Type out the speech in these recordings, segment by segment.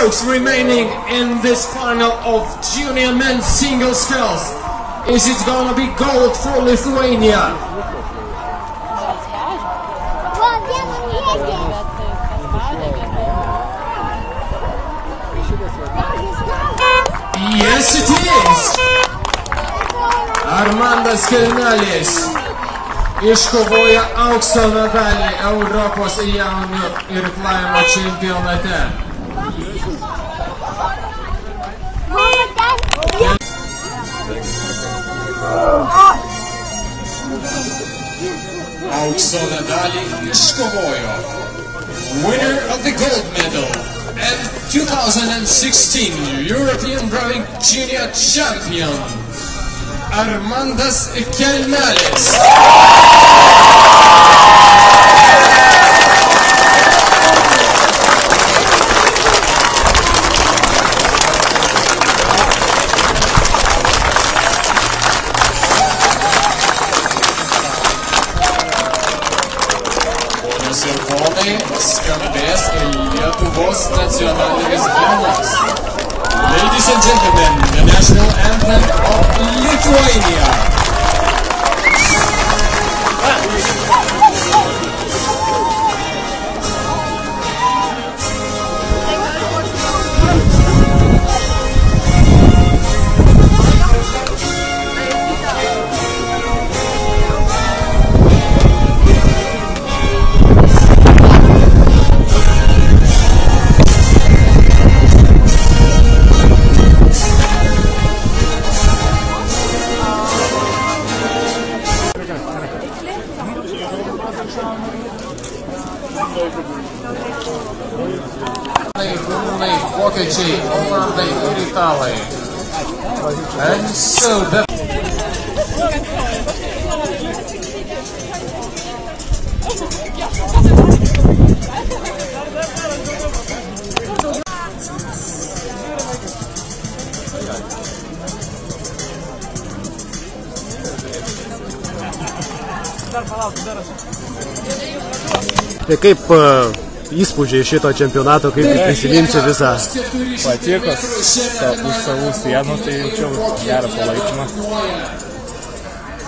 strokes remaining in this final of junior men's single sculls. Is it gonna be gold for Lithuania? Yes, it is! Armandas Kelmelis iškovoja aukso medalį Europos jaunių irklavimo čempionate. Aukso medalį iškovojo winner of the gold medal and 2016 European Rowing Junior Champion Armandas Kelmelis. Ponios ir ponai, skambės Lietuvos nacionalinis himnas. Ladies and gentlemen, the national anthem of Lithuania. Rumunai, vokiečiai, olandai ir italai. And so that... Tai kaip įspūdžiai šito čempionato, kaip prisiminsi visą? Patiko, už savų sienų, tai jaučiau gerą palaikymą.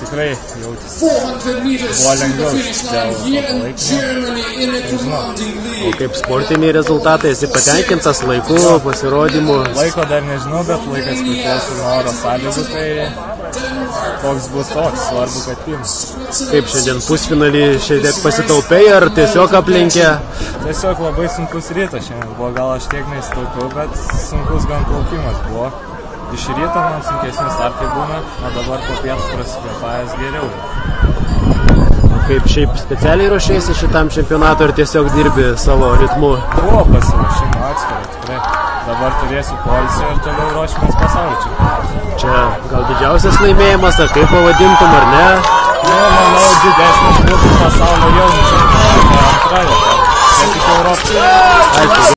Tikrai jautėsi. Buvo lengviau dėl palaikymą. O kaip sportiniai rezultatai, esi patenkintas laiku, pasirodymu? Laiko dar nežinau, bet laikas priklauso nuo oro sąlygų, tai koks bus toks, svarbu, kad pims. Kaip šiandien pusfinalį šiek pasitaupėjai ar tiesiog aplenkė? Tiesiog labai sunkus rytas šiandien buvo, gal aš tiek neįstaupiau, bet sunkus gan plaukimas buvo. Iš ryto man sunkesni startai būna, o dabar po pietų prasikvėpavęs geriau. Kaip šiaip specialiai ruošėsi šitam čempionatui ar tiesiog dirbi savo ritmu? Buvo pasiruošimo atskirą, tikrai. Dabar turėsiu poilsį ir toliau ruošimės pasaulio čempionatui. Čia gal didžiausias laimėjimas, ar kaip pavadintum, ar ne? Manau, didesnis būtų pasaulio jaunių čempionate, antra vieta, ne tik Europos.